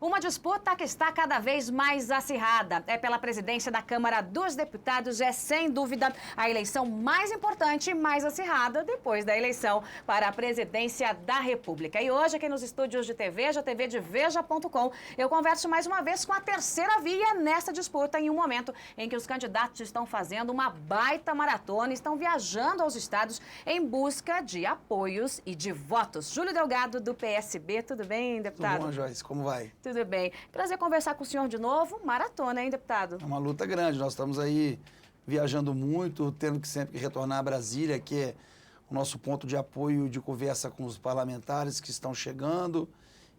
Uma disputa que está cada vez mais acirrada. É pela presidência da Câmara dos Deputados, é sem dúvida a eleição mais importante e mais acirrada depois da eleição para a presidência da República. E hoje, aqui nos estúdios de Veja, TV de Veja.com, eu converso mais uma vez com a terceira via nessa disputa, em um momento em que os candidatos estão fazendo uma baita maratona, estão viajando aos estados em busca de apoios e de votos. Júlio Delgado, do PSB, tudo bem, deputado? Tudo bom, Joyce, como vai? Tudo bem. Prazer conversar com o senhor de novo. Maratona, hein, deputado? É uma luta grande. Nós estamos aí viajando muito, tendo que sempre retornar a Brasília, que é o nosso ponto de apoio de conversa com os parlamentares que estão chegando.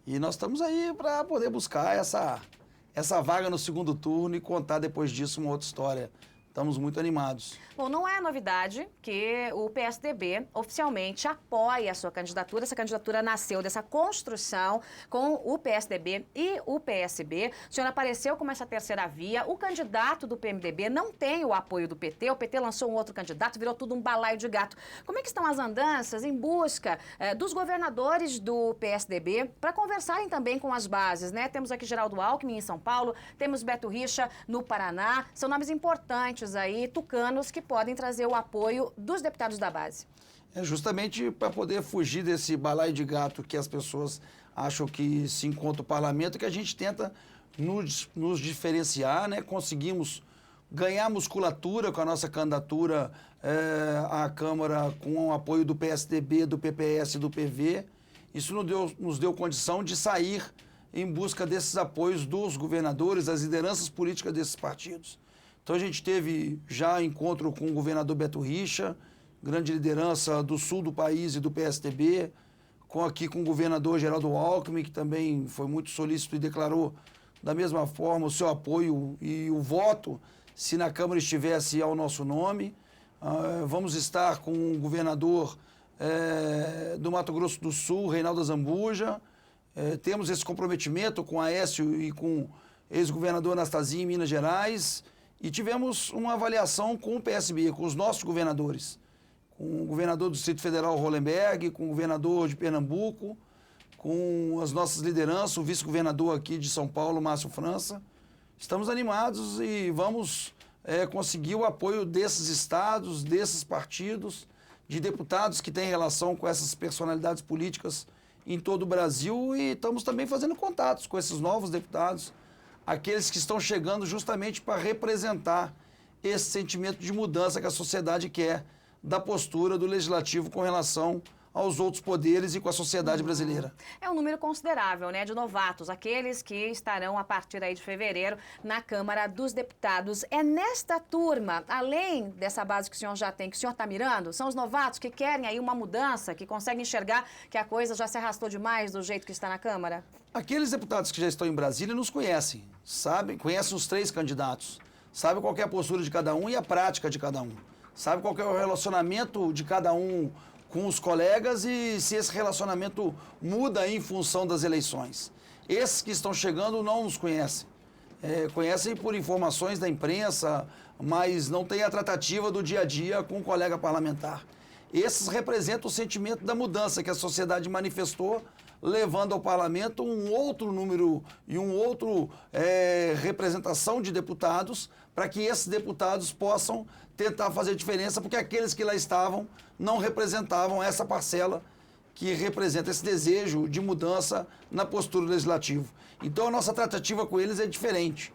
E nós estamos aí para poder buscar essa vaga no segundo turno e contar depois disso uma outra história. Estamos muito animados. Bom, não é novidade que o PSDB oficialmente apoia a sua candidatura. Essa candidatura nasceu dessa construção com o PSDB e o PSB. O senhor apareceu como essa terceira via. O candidato do PMDB não tem o apoio do PT. O PT lançou um outro candidato, virou tudo um balaio de gato. Como é que estão as andanças em busca dos governadores do PSDB para conversarem também com as bases, né? Temos aqui Geraldo Alckmin em São Paulo, temos Beto Richa no Paraná. São nomes importantes aí, tucanos, que podem trazer o apoio dos deputados da base. É justamente para poder fugir desse balaio de gato que as pessoas acham que se encontra o parlamento, que a gente tenta nos diferenciar, né? Conseguimos ganhar musculatura com a nossa candidatura à Câmara com o apoio do PSDB, do PPS e do PV. Isso nos deu condição de sair em busca desses apoios dos governadores, das lideranças políticas desses partidos. Então a gente teve já encontro com o governador Beto Richa, grande liderança do sul do país e do PSDB, aqui com o governador Geraldo Alckmin, que também foi muito solícito e declarou da mesma forma o seu apoio e o voto, se na Câmara estivesse ao nosso nome. Vamos estar com o governador do Mato Grosso do Sul, Reinaldo Azambuja. Temos esse comprometimento com Aécio e com o ex-governador Anastasia em Minas Gerais. E tivemos uma avaliação com o PSB, com os nossos governadores, com o governador do Distrito Federal, Hollenberg, com o governador de Pernambuco, com as nossas lideranças, o vice-governador aqui de São Paulo, Márcio França. Estamos animados e vamos conseguir o apoio desses estados, desses partidos, de deputados que têm relação com essas personalidades políticas em todo o Brasil, e estamos também fazendo contatos com esses novos deputados, aqueles que estão chegando justamente para representar esse sentimento de mudança que a sociedade quer da postura do Legislativo com relação aos outros poderes e com a sociedade brasileira. É um número considerável, né, de novatos, aqueles que estarão a partir aí de fevereiro na Câmara dos Deputados. É nesta turma, além dessa base que o senhor já tem, que o senhor está mirando, são os novatos que querem aí uma mudança, que conseguem enxergar que a coisa já se arrastou demais do jeito que está na Câmara? Aqueles deputados que já estão em Brasília nos conhecem, sabem, conhecem os três candidatos, sabem qual é a postura de cada um e a prática de cada um, sabem qual é o relacionamento de cada um com os colegas e se esse relacionamento muda em função das eleições. Esses que estão chegando não nos conhecem. Conhecem por informações da imprensa, mas não tem a tratativa do dia a dia com o colega parlamentar. Esses representam o sentimento da mudança que a sociedade manifestou, levando ao parlamento um outro número e representação de deputados, para que esses deputados possam tentar fazer diferença, porque aqueles que lá estavam não representavam essa parcela que representa esse desejo de mudança na postura do Legislativo. Então a nossa tratativa com eles é diferente.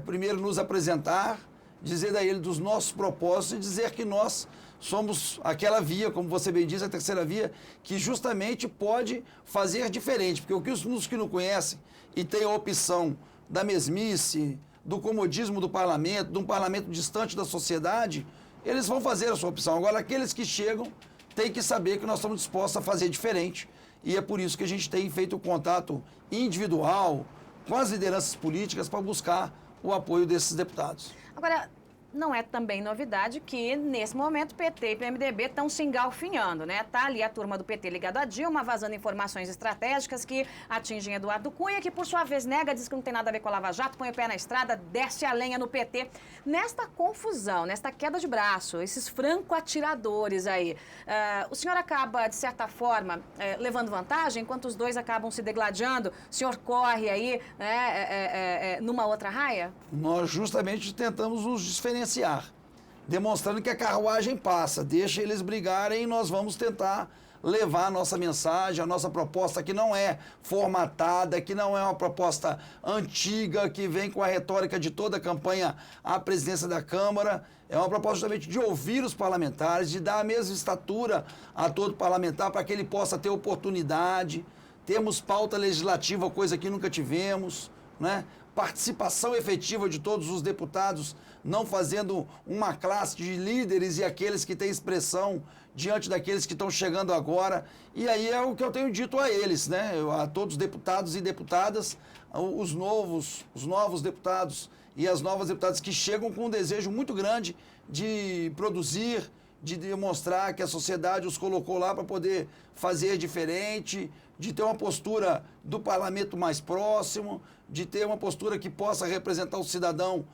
Primeiro nos apresentar, dizer a ele dos nossos propósitos e dizer que nós somos aquela via, como você bem diz, a terceira via, que justamente pode fazer diferente, porque os que não conhecem e têm a opção da mesmice, do comodismo do parlamento, de um parlamento distante da sociedade, eles vão fazer a sua opção. Agora, aqueles que chegam têm que saber que nós estamos dispostos a fazer diferente, e é por isso que a gente tem feito o contato individual com as lideranças políticas para buscar o apoio desses deputados. Agora, não é também novidade que, nesse momento, PT e PMDB estão se engalfinhando, né? Tá ali a turma do PT ligada a Dilma, vazando informações estratégicas que atingem Eduardo Cunha, que, por sua vez, nega, diz que não tem nada a ver com a Lava Jato, põe o pé na estrada, desce a lenha no PT. Nesta confusão, nesta queda de braço, esses franco-atiradores aí, o senhor acaba, de certa forma, levando vantagem, enquanto os dois acabam se degladiando, o senhor corre aí, né, numa outra raia? Nós justamente tentamos nos diferenciar, demonstrando que a carruagem passa, deixa eles brigarem e nós vamos tentar levar a nossa mensagem, a nossa proposta que não é formatada, que não é uma proposta antiga, que vem com a retórica de toda a campanha à presidência da Câmara. É uma proposta justamente de ouvir os parlamentares, de dar a mesma estatura a todo parlamentar para que ele possa ter oportunidade. Temos pauta legislativa, coisa que nunca tivemos, né? Participação efetiva de todos os deputados, não fazendo uma classe de líderes e aqueles que têm expressão diante daqueles que estão chegando agora. E aí é o que eu tenho dito a eles, né? A todos os deputados e deputadas, os novos deputados e as novas deputadas que chegam com um desejo muito grande de produzir, de demonstrar que a sociedade os colocou lá para poder fazer diferente, de ter uma postura do parlamento mais próximo, de ter uma postura que possa representar o cidadão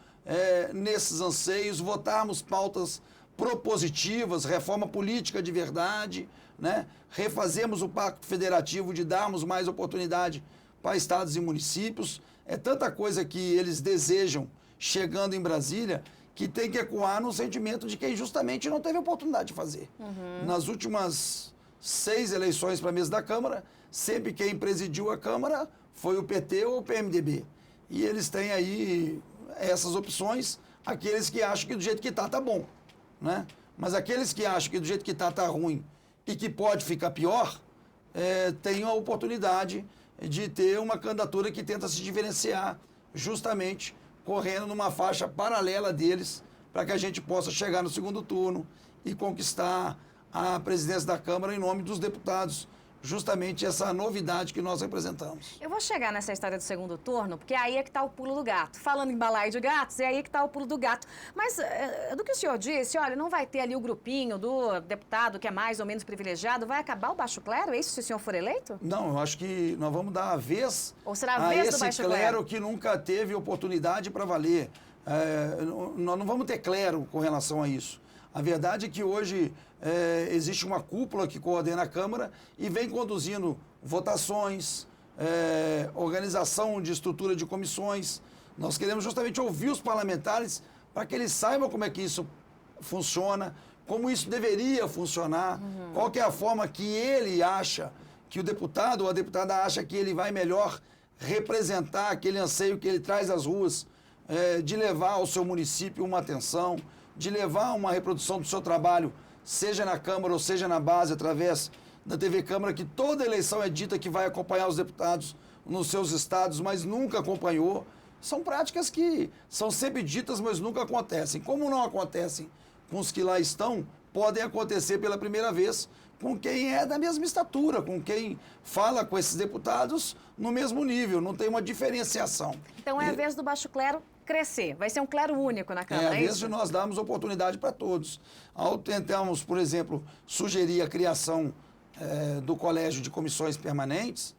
nesses anseios, votarmos pautas propositivas, reforma política de verdade, né? Refazemos o Pacto Federativo de darmos mais oportunidade para estados e municípios. É tanta coisa que eles desejam chegando em Brasília que tem que ecoar no sentimento de quem justamente não teve oportunidade de fazer. Nas últimas 6 eleições para a mesa da Câmara, sempre quem presidiu a Câmara foi o PT ou o PMDB. E eles têm aí essas opções, aqueles que acham que do jeito que tá bom, né? Mas aqueles que acham que do jeito que tá ruim e que pode ficar pior, tem a oportunidade de ter uma candidatura que tenta se diferenciar, justamente correndo numa faixa paralela deles, para que a gente possa chegar no segundo turno e conquistar a presidência da Câmara em nome dos deputados. Justamente essa novidade que nós representamos. Eu vou chegar nessa história do segundo turno, porque aí é que está o pulo do gato. Falando em balaio de gatos, é aí que está o pulo do gato. Mas do que o senhor disse, olha, não vai ter ali o grupinho do deputado que é mais ou menos privilegiado, vai acabar o baixo clero? É isso se o senhor for eleito? Não, eu acho que nós vamos dar a vez, ou será a vez do baixo clero que nunca teve oportunidade para valer. Nós não vamos ter clero com relação a isso. A verdade é que hoje existe uma cúpula que coordena a Câmara e vem conduzindo votações, organização de estrutura de comissões. Nós queremos justamente ouvir os parlamentares para que eles saibam como é que isso funciona, como isso deveria funcionar, qual que é a forma que ele acha, que o deputado ou a deputada acha que ele vai melhor representar aquele anseio que ele traz às ruas, de levar ao seu município uma atenção, de levar uma reprodução do seu trabalho, seja na Câmara ou seja na base, através da TV Câmara, que toda eleição é dita que vai acompanhar os deputados nos seus estados, mas nunca acompanhou. São práticas que são sempre ditas, mas nunca acontecem. Como não acontecem com os que lá estão, podem acontecer pela primeira vez com quem é da mesma estatura, com quem fala com esses deputados no mesmo nível, não tem uma diferenciação. Então é a vez do baixo clero crescer, vai ser um clero único na Câmara, é a vez de nós darmos oportunidade para todos. Ao tentarmos, por exemplo, sugerir a criação do Colégio de Comissões Permanentes,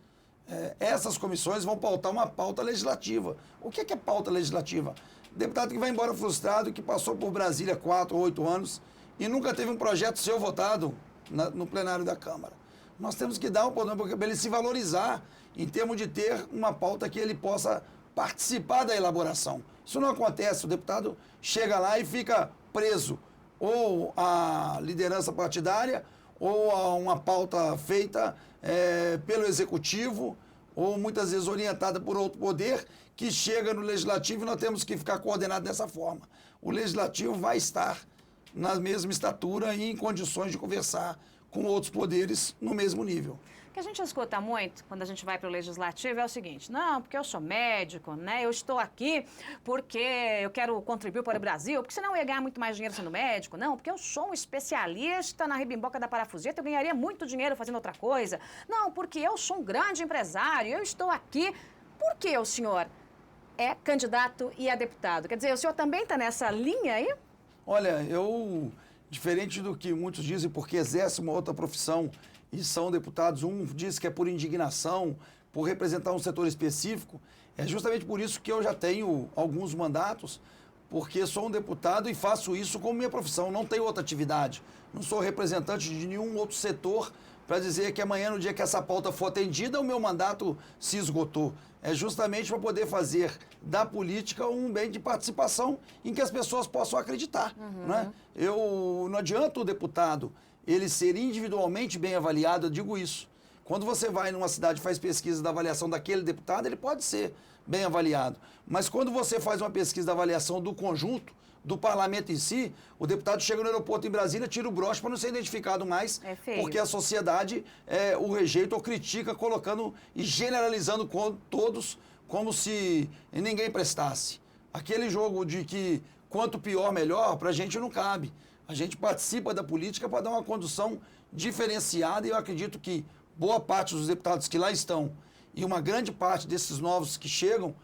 essas comissões vão pautar uma pauta legislativa. O que é pauta legislativa? Deputado que vai embora frustrado, que passou por Brasília 4 ou 8 anos e nunca teve um projeto seu votado no plenário da Câmara. Nós temos que dar uma oportunidade para ele se valorizar em termos de ter uma pauta que ele possa participar da elaboração. Isso não acontece, o deputado chega lá e fica preso ou à liderança partidária ou a uma pauta feita pelo executivo ou muitas vezes orientada por outro poder que chega no legislativo e nós temos que ficar coordenado dessa forma. O legislativo vai estar na mesma estatura e em condições de conversar com outros poderes no mesmo nível. O que a gente escuta muito quando a gente vai para o legislativo é o seguinte: não, porque eu sou médico, né? Eu estou aqui porque eu quero contribuir para o Brasil, porque senão eu ia ganhar muito mais dinheiro sendo médico. Não, porque eu sou um especialista na ribimboca da parafuseta, eu ganharia muito dinheiro fazendo outra coisa. Não, porque eu sou um grande empresário, eu estou aqui. Por que o senhor é candidato e é deputado? Quer dizer, o senhor também está nessa linha aí? Olha, eu, diferente do que muitos dizem, porque exercem uma outra profissão e são deputados, um diz que é por indignação, por representar um setor específico, é justamente por isso que eu já tenho alguns mandatos, porque sou um deputado e faço isso como minha profissão, não tenho outra atividade, não sou representante de nenhum outro setor para dizer que amanhã, no dia que essa pauta for atendida, o meu mandato se esgotou. É justamente para poder fazer da política um bem de participação em que as pessoas possam acreditar. Né? Não adianta o deputado ele ser individualmente bem avaliado, eu digo isso. Quando você vai numa cidade e faz pesquisa da avaliação daquele deputado, ele pode ser bem avaliado. Mas quando você faz uma pesquisa da avaliação do conjunto, do parlamento em si, o deputado chega no aeroporto em Brasília, tira o broche para não ser identificado mais, porque a sociedade o rejeita ou critica, colocando e generalizando todos como se ninguém prestasse. Aquele jogo de que quanto pior, melhor, para a gente não cabe. A gente participa da política para dar uma condução diferenciada e eu acredito que boa parte dos deputados que lá estão e uma grande parte desses novos que chegam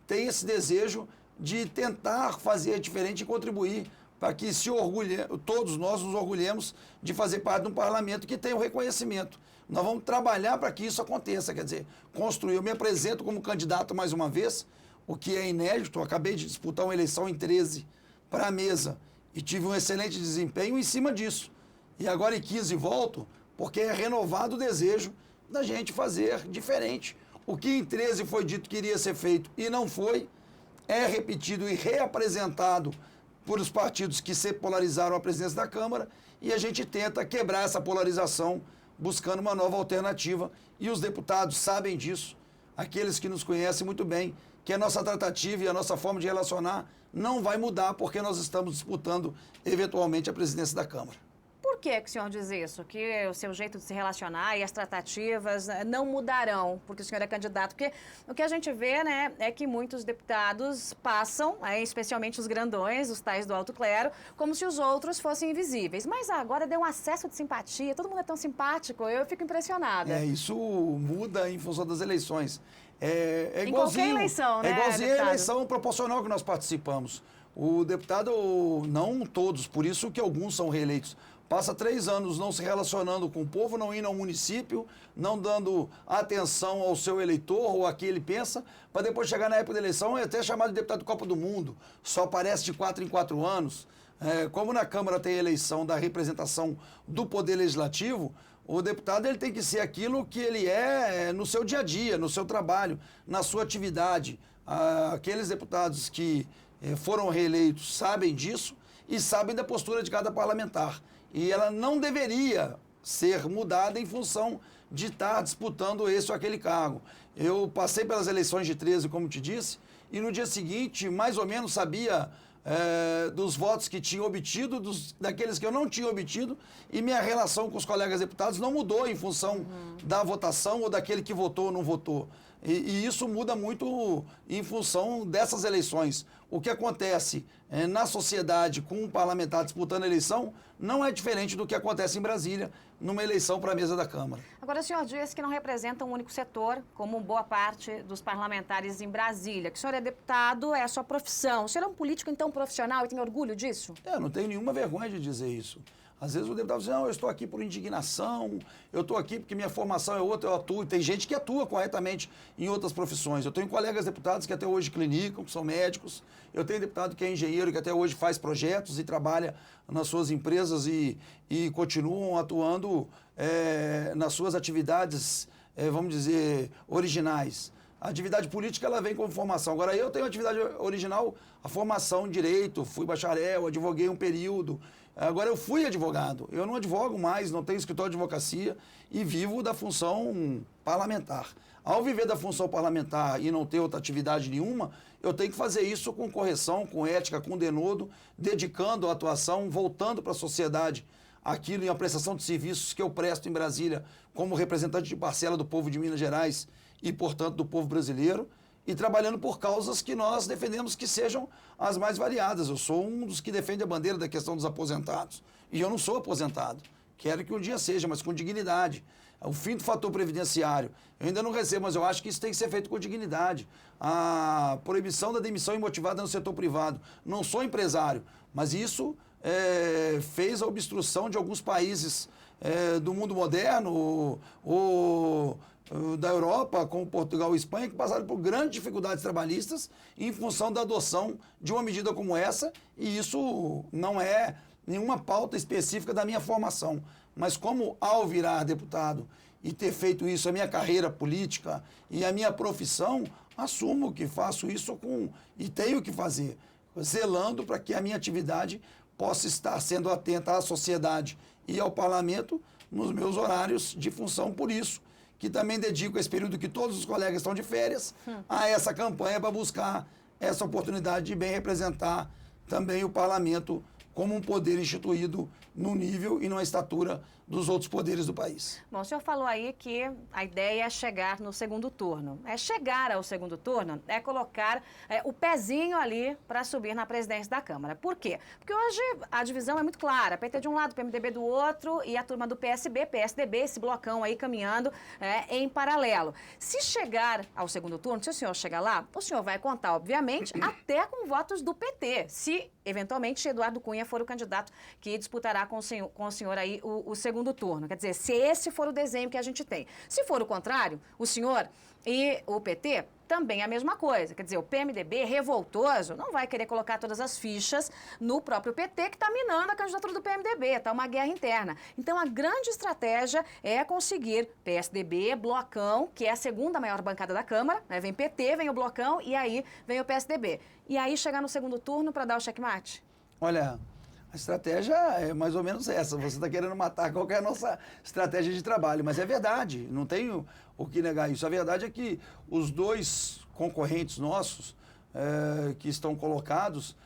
tem esse desejo de tentar fazer diferente e contribuir para que todos nós nos orgulhemos de fazer parte de um parlamento que tenha o reconhecimento. Nós vamos trabalhar para que isso aconteça, quer dizer, construir. Eu me apresento como candidato mais uma vez, o que é inédito. Eu acabei de disputar uma eleição em 13 para a mesa e tive um excelente desempenho em cima disso. E agora em 15 volto, porque é renovado o desejo da gente fazer diferente. O que em 13 foi dito que iria ser feito e não foi, é repetido e reapresentado por os partidos que se polarizaram a presidência da Câmara e a gente tenta quebrar essa polarização buscando uma nova alternativa e os deputados sabem disso, aqueles que nos conhecem muito bem, que a nossa tratativa e a nossa forma de relacionar não vai mudar porque nós estamos disputando eventualmente a presidência da Câmara. Por que o senhor diz isso? Que o seu jeito de se relacionar e as tratativas não mudarão porque o senhor é candidato? Porque o que a gente vê, né, é que muitos deputados passam, especialmente os grandões, os tais do alto clero, como se os outros fossem invisíveis. Mas agora deu um acesso de simpatia, todo mundo é tão simpático, eu fico impressionada. Isso muda em função das eleições. É igualzinho, em qualquer eleição, né, é igualzinho deputado? a eleição proporcional que nós participamos. O deputado, não todos, por isso que alguns são reeleitos, passa 3 anos não se relacionando com o povo, não indo ao município, não dando atenção ao seu eleitor ou a que ele pensa, para depois chegar na época da eleição e até chamado de deputado de Copa do Mundo. Só aparece de 4 em 4 anos. Como na Câmara tem a eleição da representação do Poder Legislativo, o deputado ele tem que ser aquilo que ele é no seu dia a dia, no seu trabalho, na sua atividade. Aqueles deputados que foram reeleitos sabem disso e sabem da postura de cada parlamentar. E ela não deveria ser mudada em função de estar disputando esse ou aquele cargo. Eu passei pelas eleições de 13, como te disse, e no dia seguinte, mais ou menos, sabia dos votos que tinha obtido, daqueles que eu não tinha obtido, e minha relação com os colegas deputados não mudou em função da votação ou daquele que votou ou não votou. E isso muda muito em função dessas eleições. O que acontece na sociedade com um parlamentar disputando a eleição não é diferente do que acontece em Brasília, numa eleição para a mesa da Câmara. Agora, o senhor diz que não representa um único setor, como boa parte dos parlamentares em Brasília, que o senhor é deputado, é a sua profissão. O senhor é um político, então, profissional e tem orgulho disso? Eu não tenho nenhuma vergonha de dizer isso. Às vezes o deputado diz, não, eu estou aqui por indignação, eu estou aqui porque minha formação é outra, eu atuo. Tem gente que atua corretamente em outras profissões. Eu tenho colegas deputados que até hoje clinicam, que são médicos. Eu tenho deputado que é engenheiro, que até hoje faz projetos e trabalha nas suas empresas e continuam atuando nas suas atividades, vamos dizer, originais. A atividade política, ela vem como formação. Agora, eu tenho atividade original, a formação em direito, fui bacharel, advoguei um período. Agora, eu fui advogado. Eu não advogo mais, não tenho escritório de advocacia e vivo da função parlamentar. Ao viver da função parlamentar e não ter outra atividade nenhuma, eu tenho que fazer isso com correção, com ética, com denodo, dedicando a atuação, voltando para a sociedade aquilo em a prestação de serviços que eu presto em Brasília como representante de parcela do povo de Minas Gerais e, portanto, do povo brasileiro, e trabalhando por causas que nós defendemos que sejam as mais variadas. Eu sou um dos que defende a bandeira da questão dos aposentados. E eu não sou aposentado. Quero que um dia seja, mas com dignidade. O fim do fator previdenciário. Eu ainda não recebo, mas eu acho que isso tem que ser feito com dignidade. A proibição da demissão imotivada no setor privado. Não sou empresário, mas isso fez a obstrução de alguns países do mundo moderno ou da Europa, como Portugal e Espanha, que passaram por grandes dificuldades trabalhistas em função da adoção de uma medida como essa, e isso não é nenhuma pauta específica da minha formação. Mas como ao virar deputado e ter feito isso a minha carreira política e a minha profissão, assumo que faço isso e tenho que fazer, zelando para que a minha atividade possa estar sendo atenta à sociedade e ao parlamento nos meus horários de função. Por isso que também dedico esse período que todos os colegas estão de férias a essa campanha para buscar essa oportunidade de bem representar também o parlamento como um poder instituído no nível e na estatura dos outros poderes do país. Bom, o senhor falou aí que a ideia é chegar no segundo turno. Chegar ao segundo turno é colocar o pezinho ali para subir na presidência da Câmara. Por quê? Porque hoje a divisão é muito clara. PT de um lado, PMDB do outro e a turma do PSB, PSDB, esse blocão aí caminhando em paralelo. Se chegar ao segundo turno, se o senhor chegar lá, o senhor vai contar, obviamente, até com votos do PT, se eventualmente Eduardo Cunha for o candidato que disputará com o senhor aí o segundo turno. Quer dizer, se esse for o desenho que a gente tem. Se for o contrário, o senhor e o PT também é a mesma coisa. Quer dizer, o PMDB revoltoso não vai querer colocar todas as fichas no próprio PT, que está minando a candidatura do PMDB. Está uma guerra interna. Então, a grande estratégia é conseguir PSDB, Blocão, que é a segunda maior bancada da Câmara, né? Vem PT, vem o Blocão e aí vem o PSDB. E aí chegar no segundo turno para dar o checkmate? Olha, a estratégia é mais ou menos essa. Você está querendo matar qual que é a nossa estratégia de trabalho. Mas é verdade, não tenho o que negar isso. A verdade é que os dois concorrentes nossos que estão colocados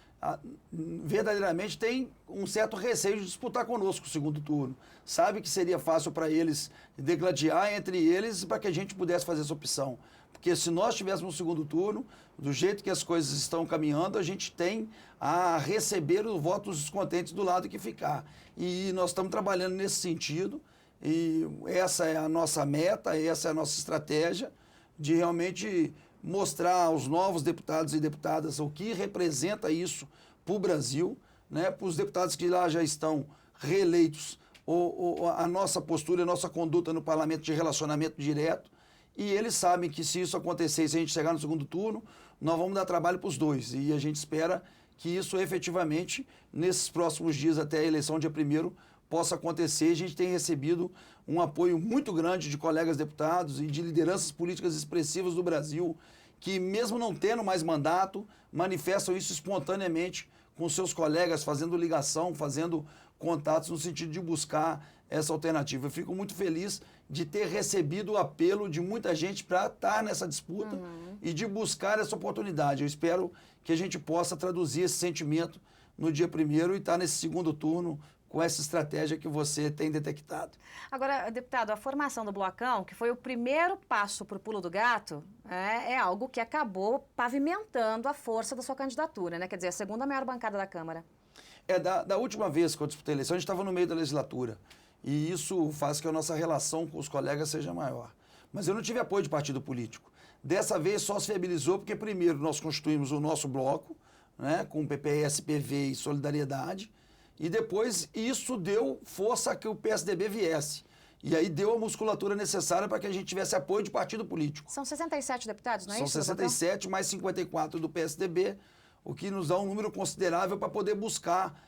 verdadeiramente têm um certo receio de disputar conosco o segundo turno. Sabe que seria fácil para eles degladiar entre eles para que a gente pudesse fazer essa opção. Porque se nós tivéssemos um segundo turno, do jeito que as coisas estão caminhando, a gente tem a receber o voto dos descontentes do lado que ficar. E nós estamos trabalhando nesse sentido, e essa é a nossa meta, essa é a nossa estratégia, de realmente mostrar aos novos deputados e deputadas o que representa isso para o Brasil, né, para os deputados que lá já estão reeleitos, a nossa postura, a nossa conduta no parlamento de relacionamento direto. E eles sabem que se isso acontecer, se a gente chegar no segundo turno, nós vamos dar trabalho para os dois. E a gente espera que isso efetivamente, nesses próximos dias até a eleição dia 1º, possa acontecer. A gente tem recebido um apoio muito grande de colegas deputados e de lideranças políticas expressivas do Brasil, que mesmo não tendo mais mandato, manifestam isso espontaneamente com seus colegas, fazendo ligação, fazendo contatos no sentido de buscar essa alternativa. Eu fico muito feliz de ter recebido o apelo de muita gente para estar nessa disputa e de buscar essa oportunidade. Eu espero que a gente possa traduzir esse sentimento no dia 1º e estar nesse segundo turno com essa estratégia que você tem detectado. Agora, deputado, a formação do Blocão, que foi o primeiro passo para o pulo do gato, é algo que acabou pavimentando a força da sua candidatura, né? Quer dizer, a segunda maior bancada da Câmara. Da última vez que eu disputei a eleição, a gente estava no meio da legislatura. E isso faz que a nossa relação com os colegas seja maior. Mas eu não tive apoio de partido político. Dessa vez só se viabilizou porque, primeiro, nós constituímos o nosso bloco, né, com PPS, PV e Solidariedade, e depois isso deu força a que o PSDB viesse. E aí deu a musculatura necessária para que a gente tivesse apoio de partido político. São 67 deputados, não é isso? São 67 mais 54 do PSDB, o que nos dá um número considerável para poder buscar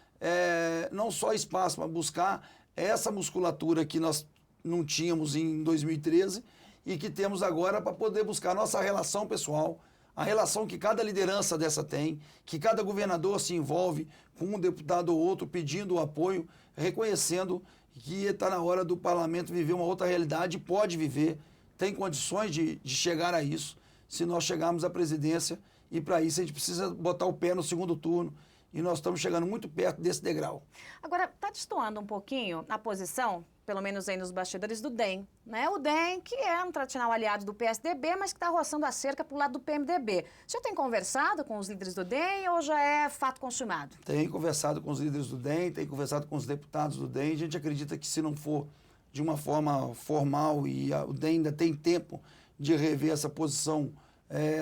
não só espaço, mas buscar essa musculatura que nós não tínhamos em 2013 e que temos agora para poder buscar a nossa relação pessoal, a relação que cada liderança dessa tem, que cada governador se envolve com um deputado ou outro pedindo o apoio, reconhecendo que está na hora do parlamento viver uma outra realidade, pode viver, tem condições de chegar a isso, se nós chegarmos à presidência, e para isso a gente precisa botar o pé no segundo turno, e nós estamos chegando muito perto desse degrau. Agora, está destoando um pouquinho a posição, pelo menos aí nos bastidores, do DEM, né? O DEM, que é um tradicional aliado do PSDB, mas que está roçando a cerca para o lado do PMDB. O senhor tem conversado com os líderes do DEM ou já é fato consumado? Tem conversado com os líderes do DEM, tem conversado com os deputados do DEM. A gente acredita que se não for de uma forma formal e o DEM ainda tem tempo de rever essa posição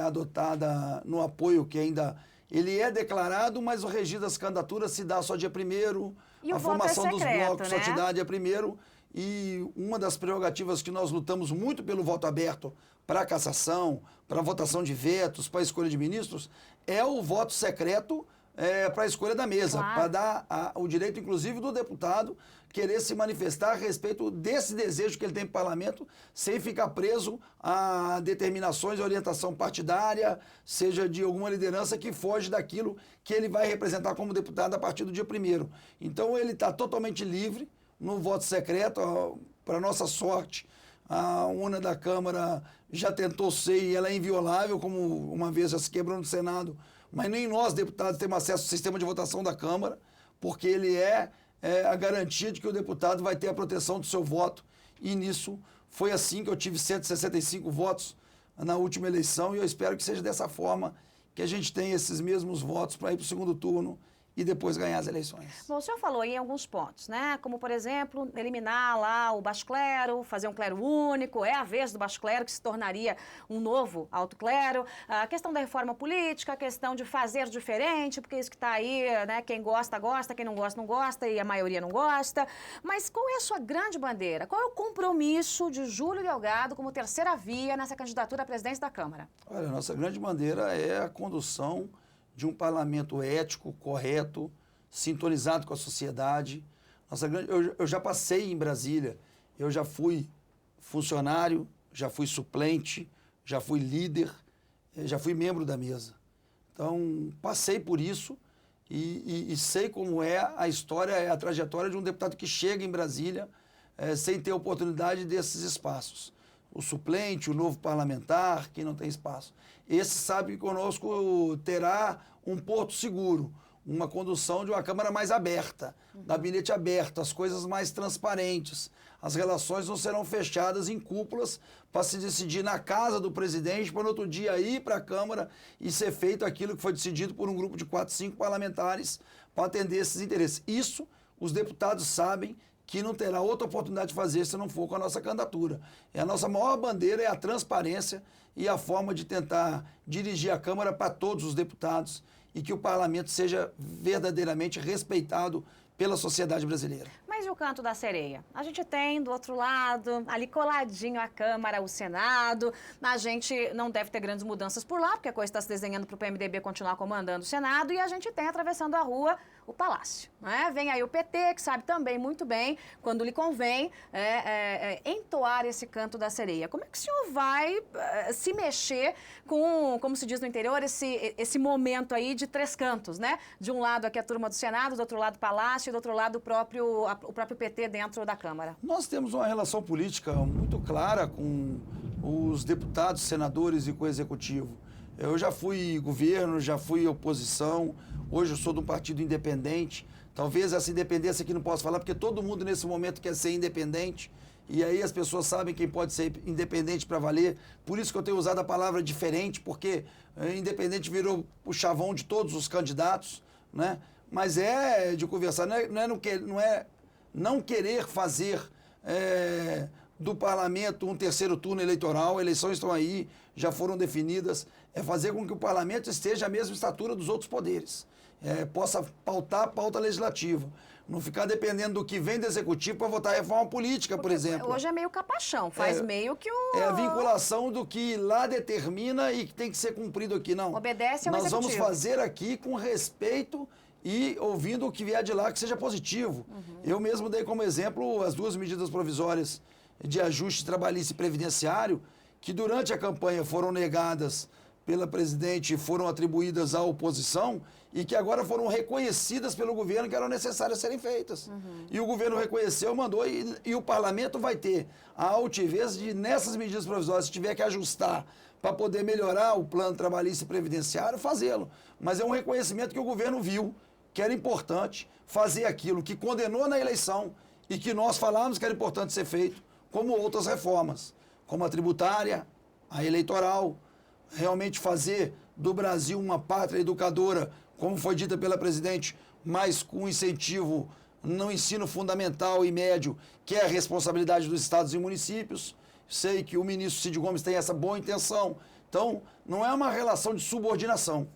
adotada no apoio que ainda ele é declarado, mas o registro das candidaturas se dá só dia 1º, E o a voto formação é dos secreto, blocos só né? te dá dia 1º, e uma das prerrogativas que nós lutamos muito pelo voto aberto para cassação, para votação de vetos, para escolha de ministros, é o voto secreto para a escolha da mesa, Claro. para dar o direito, inclusive, do deputado querer se manifestar a respeito desse desejo que ele tem para o parlamento, sem ficar preso a determinações de orientação partidária, seja de alguma liderança que foge daquilo que ele vai representar como deputado a partir do dia 1º. Então, ele está totalmente livre no voto secreto. Para nossa sorte, a urna da Câmara já tentou ser e ela é inviolável, como uma vez já se quebrou no Senado, mas nem nós, deputados, temos acesso ao sistema de votação da Câmara, porque ele é a garantia de que o deputado vai ter a proteção do seu voto, e nisso foi assim que eu tive 165 votos na última eleição, e eu espero que seja dessa forma que a gente tenha esses mesmos votos para ir para o segundo turno e depois ganhar as eleições. Bom, o senhor falou em alguns pontos, né? Como, por exemplo, eliminar lá o baixo clero, fazer um clero único, é a vez do baixo clero que se tornaria um novo alto clero, a questão da reforma política, a questão de fazer diferente, porque isso que está aí, né? Quem gosta, gosta, quem não gosta, não gosta, e a maioria não gosta. Mas qual é a sua grande bandeira? Qual é o compromisso de Júlio Delgado como terceira via nessa candidatura à presidência da Câmara? Olha, a nossa grande bandeira é a condução de um parlamento ético, correto, sintonizado com a sociedade. Eu já passei em Brasília, eu já fui funcionário, já fui suplente, já fui líder, já fui membro da mesa. Então, passei por isso e sei como é a história, a trajetória de um deputado que chega em Brasília sem ter oportunidade desses espaços. O suplente, o novo parlamentar, que não tem espaço. Esse sabe que conosco terá um porto seguro, uma condução de uma Câmara mais aberta, gabinete aberto, as coisas mais transparentes. As relações não serão fechadas em cúpulas para se decidir na casa do presidente, para no outro dia ir para a Câmara e ser feito aquilo que foi decidido por um grupo de 4, 5 parlamentares para atender esses interesses. Isso os deputados sabem que não terá outra oportunidade de fazer se não for com a nossa candidatura. E a nossa maior bandeira é a transparência e a forma de tentar dirigir a Câmara para todos os deputados e que o parlamento seja verdadeiramente respeitado pela sociedade brasileira. Mas e o canto da sereia? A gente tem do outro lado, ali coladinho a Câmara, o Senado. A gente não deve ter grandes mudanças por lá, porque a coisa está se desenhando para o PMDB continuar comandando o Senado. E a gente tem, atravessando a rua, o Palácio, né? Vem aí o PT, que sabe também muito bem, quando lhe convém, entoar esse canto da sereia. Como é que o senhor vai se mexer com, como se diz no interior, esse momento aí de três cantos, né? De um lado aqui a turma do Senado, do outro lado o Palácio e do outro lado o próprio PT dentro da Câmara. Nós temos uma relação política muito clara com os deputados, senadores e com o Executivo. Eu já fui governo, já fui oposição, hoje eu sou de um partido independente. Talvez essa independência aqui não posso falar, porque todo mundo nesse momento quer ser independente. E aí as pessoas sabem quem pode ser independente para valer. Por isso que eu tenho usado a palavra diferente, porque independente virou o chavão de todos os candidatos, né? Mas é de conversar, não é não querer fazer do parlamento um terceiro turno eleitoral, eleições estão aí, já foram definidas, é fazer com que o parlamento esteja à mesma estatura dos outros poderes, possa pautar a pauta legislativa, não ficar dependendo do que vem do executivo para votar reforma política, por exemplo. Hoje é meio capachão, faz meio que o... É a vinculação do que lá determina e que tem que ser cumprido aqui, não. Obedece ao Nós executivo. vamos fazer aqui com respeito e ouvindo o que vier de lá que seja positivo. Eu mesmo dei como exemplo as 2 medidas provisórias de ajuste trabalhista e previdenciário, que durante a campanha foram negadas pela presidente e foram atribuídas à oposição e que agora foram reconhecidas pelo governo que eram necessárias serem feitas. E o governo reconheceu, mandou, e o parlamento vai ter a altivez de, nessas medidas provisórias, se tiver que ajustar para poder melhorar o plano trabalhista e previdenciário, fazê-lo. Mas é um reconhecimento que o governo viu que era importante fazer aquilo que condenou na eleição e que nós falamos que era importante ser feito, como outras reformas, como a tributária, a eleitoral, realmente fazer do Brasil uma pátria educadora, como foi dita pela presidente, mas com incentivo no ensino fundamental e médio, que é a responsabilidade dos estados e municípios. Sei que o ministro Cid Gomes tem essa boa intenção. Então, não é uma relação de subordinação,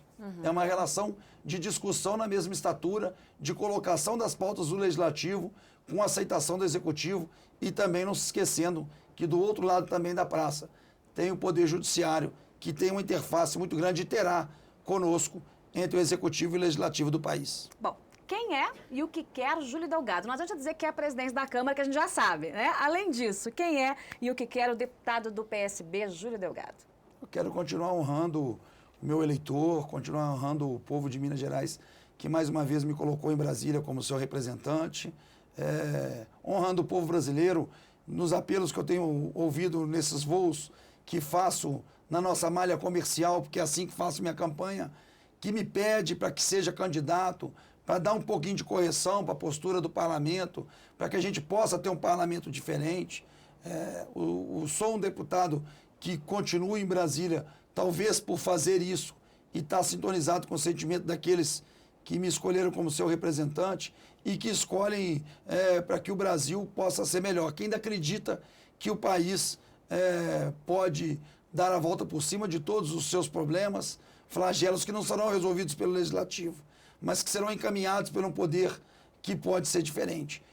É uma relação de discussão na mesma estatura, de colocação das pautas do Legislativo, com aceitação do Executivo e também não se esquecendo que do outro lado também da praça tem o Poder Judiciário, que tem uma interface muito grande e terá conosco entre o Executivo e o Legislativo do país. Bom, quem é e o que quer Júlio Delgado? Não adianta dizer que é a presidente da Câmara, que a gente já sabe, né? Além disso, quem é e o que quer o deputado do PSB, Júlio Delgado? Eu quero continuar honrando o meu eleitor, continuar honrando o povo de Minas Gerais, que mais uma vez me colocou em Brasília como seu representante, honrando o povo brasileiro nos apelos que eu tenho ouvido nesses voos que faço na nossa malha comercial, porque é assim que faço minha campanha, que me pede para que seja candidato, para dar um pouquinho de correção para a postura do parlamento, para que a gente possa ter um parlamento diferente. Sou um deputado que continua em Brasília, talvez por fazer isso, e está sintonizado com o sentimento daqueles que me escolheram como seu representante e que escolhem para que o Brasil possa ser melhor. Quem ainda acredita que o país pode dar a volta por cima de todos os seus problemas, flagelos que não serão resolvidos pelo Legislativo, mas que serão encaminhados por um poder que pode ser diferente.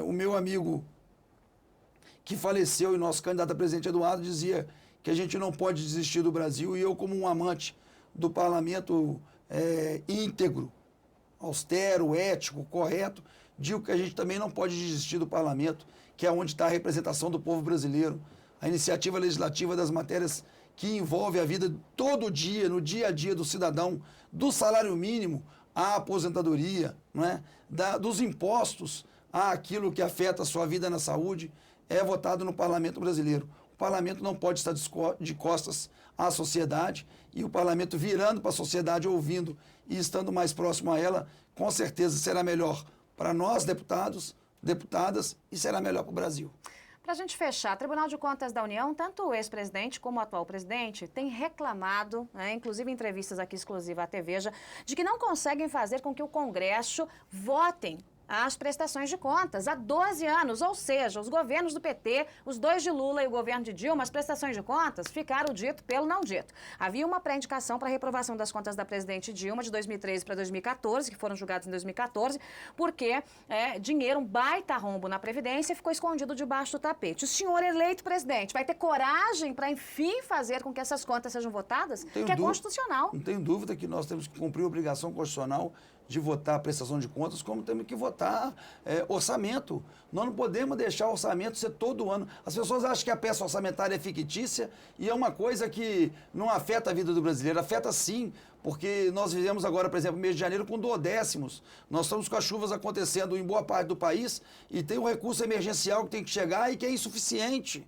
O meu amigo que faleceu e nosso candidato a presidente Eduardo dizia que a gente não pode desistir do Brasil, e eu, como um amante do parlamento íntegro, austero, ético, correto, digo que a gente também não pode desistir do parlamento, que é onde está a representação do povo brasileiro, a iniciativa legislativa das matérias que envolve a vida todo dia, no dia a dia do cidadão, do salário mínimo à aposentadoria, não é? Dos impostos àquilo que afeta a sua vida na saúde, é votado no parlamento brasileiro. O parlamento não pode estar de costas à sociedade, e o parlamento virando para a sociedade, ouvindo e estando mais próximo a ela, com certeza será melhor para nós, deputados, deputadas, e será melhor para o Brasil. Para a gente fechar, Tribunal de Contas da União, tanto o ex-presidente como o atual presidente, tem reclamado, inclusive em entrevistas aqui exclusivas à TV, de que não conseguem fazer com que o Congresso votem as prestações de contas há 12 anos, ou seja, os governos do PT, os dois de Lula e o governo de Dilma, as prestações de contas ficaram dito pelo não dito. Havia uma pré-indicação para a reprovação das contas da presidente Dilma de 2013 para 2014, que foram julgados em 2014, porque dinheiro, um baita rombo na Previdência, ficou escondido debaixo do tapete. O senhor eleito presidente vai ter coragem para, enfim, fazer com que essas contas sejam votadas? Que é constitucional. Não tenho dúvida que nós temos que cumprir a obrigação constitucional de votar a prestação de contas, como temos que votar orçamento. Nós não podemos deixar o orçamento ser todo ano. As pessoas acham que a peça orçamentária é fictícia e é uma coisa que não afeta a vida do brasileiro. Afeta sim, porque nós vivemos agora, por exemplo, mês de janeiro com duodécimos. Nós estamos com as chuvas acontecendo em boa parte do país e tem um recurso emergencial que tem que chegar e que é insuficiente.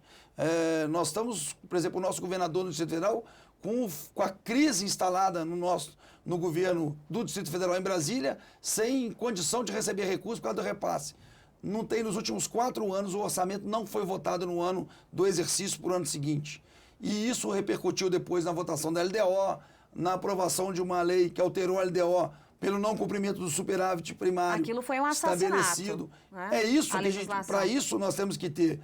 Nós estamos, por exemplo, o nosso governador no Distrito Federal, com a crise instalada no governo do Distrito Federal em Brasília, sem condição de receber recursos por causa do repasse. Não tem, nos últimos 4 anos, o orçamento não foi votado no ano do exercício para o ano seguinte. E isso repercutiu depois na votação da LDO, na aprovação de uma lei que alterou a LDO pelo não cumprimento do superávit primário. Aquilo foi um assassinato, estabelecido. É isso que a gente, para isso nós temos que ter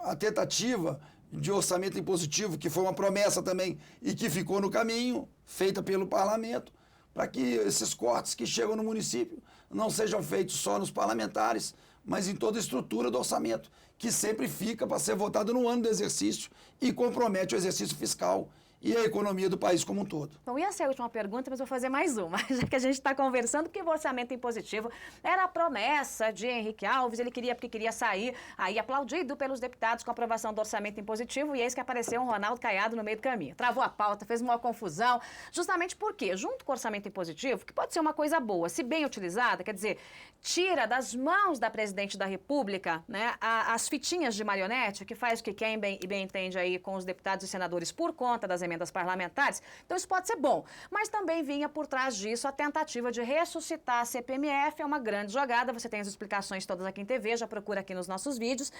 a tentativa de orçamento impositivo, que foi uma promessa também e que ficou no caminho, feita pelo parlamento, para que esses cortes que chegam no município não sejam feitos só nos parlamentares, mas em toda a estrutura do orçamento, que sempre fica para ser votado no ano do exercício e compromete o exercício fiscal e a economia do país como um todo. Bom, ia ser a última pergunta, mas vou fazer mais uma, já que a gente está conversando, porque o orçamento impositivo era a promessa de Henrique Alves, ele queria, porque queria sair, aí aplaudido pelos deputados com a aprovação do orçamento impositivo, e eis que apareceu um Ronaldo Caiado no meio do caminho. Travou a pauta, fez uma confusão, justamente porque, junto com o orçamento impositivo, que pode ser uma coisa boa, se bem utilizada, quer dizer, tira das mãos da presidente da República, as fitinhas de marionete, que faz o que quer e bem entende aí com os deputados e senadores por conta das emendas parlamentares. Então isso pode ser bom, mas também vinha por trás disso a tentativa de ressuscitar a CPMF, é uma grande jogada, você tem as explicações todas aqui em TV, já procura aqui nos nossos vídeos,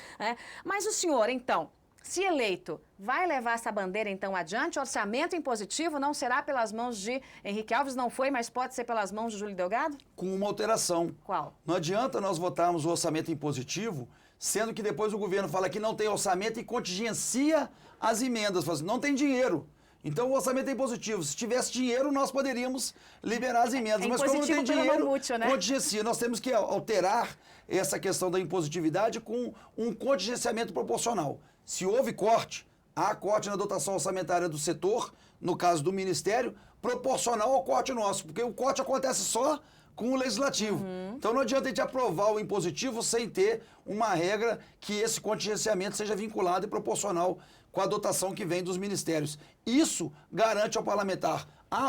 mas o senhor, então, se eleito, vai levar essa bandeira, então, adiante? O orçamento impositivo não será pelas mãos de Henrique Alves, não foi, mas pode ser pelas mãos de Júlio Delgado? Com uma alteração. Qual? Não adianta nós votarmos o orçamento impositivo, sendo que depois o governo fala que não tem orçamento e contingencia as emendas. Fala assim, não tem dinheiro. Então o orçamento é impositivo. Se tivesse dinheiro, nós poderíamos liberar as emendas. Mas como não tem impositivo pelo dinheiro, não mútil, né? contingencia. Nós temos que alterar essa questão da impositividade com um contingenciamento proporcional. Se houve corte, há corte na dotação orçamentária do setor, no caso do Ministério, proporcional ao corte nosso, porque o corte acontece só com o Legislativo. Então não adianta a gente aprovar o impositivo sem ter uma regra que esse contingenciamento seja vinculado e proporcional com a dotação que vem dos ministérios. Isso garante ao parlamentar.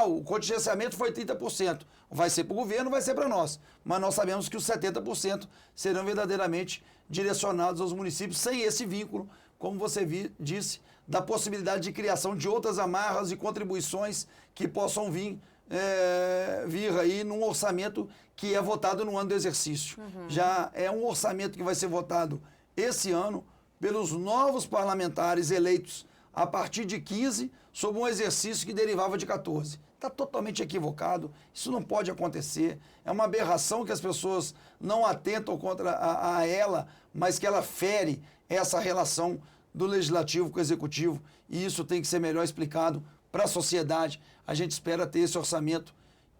O contingenciamento foi 30%. Vai ser para o governo, vai ser para nós. Mas nós sabemos que os 70% serão verdadeiramente direcionados aos municípios sem esse vínculo, como você disse, da possibilidade de criação de outras amarras e contribuições que possam vir aí num orçamento que é votado no ano do exercício. Já é um orçamento que vai ser votado esse ano pelos novos parlamentares eleitos a partir de 15, sob um exercício que derivava de 14. Está totalmente equivocado, isso não pode acontecer, é uma aberração que as pessoas não atentam contra a ela, mas que ela fere essa relação do Legislativo com o Executivo, e isso tem que ser melhor explicado para a sociedade. A gente espera ter esse orçamento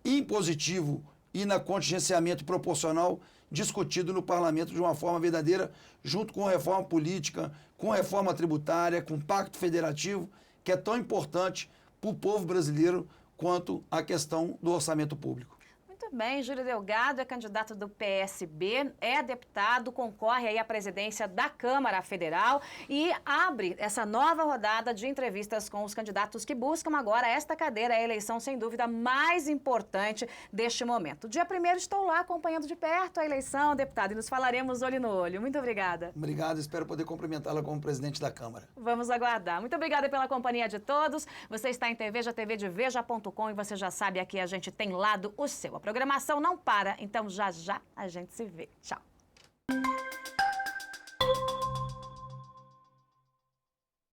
impositivo e na contingenciamento proporcional discutido no parlamento de uma forma verdadeira, junto com reforma política, com reforma tributária, com pacto federativo, que é tão importante para o povo brasileiro quanto a questão do orçamento público. Muito bem, Júlio Delgado é candidato do PSB, é deputado, concorre aí à presidência da Câmara Federal e abre essa nova rodada de entrevistas com os candidatos que buscam agora esta cadeira, a eleição sem dúvida mais importante deste momento. Dia 1º estou lá acompanhando de perto a eleição, deputado, e nos falaremos olho no olho. Muito obrigada. Obrigado, espero poder cumprimentá-la como presidente da Câmara. Vamos aguardar. Muito obrigada pela companhia de todos. Você está em Veja TV de Veja.com e você já sabe, aqui a gente tem lado o seu. A programação não para, então já já a gente se vê. Tchau.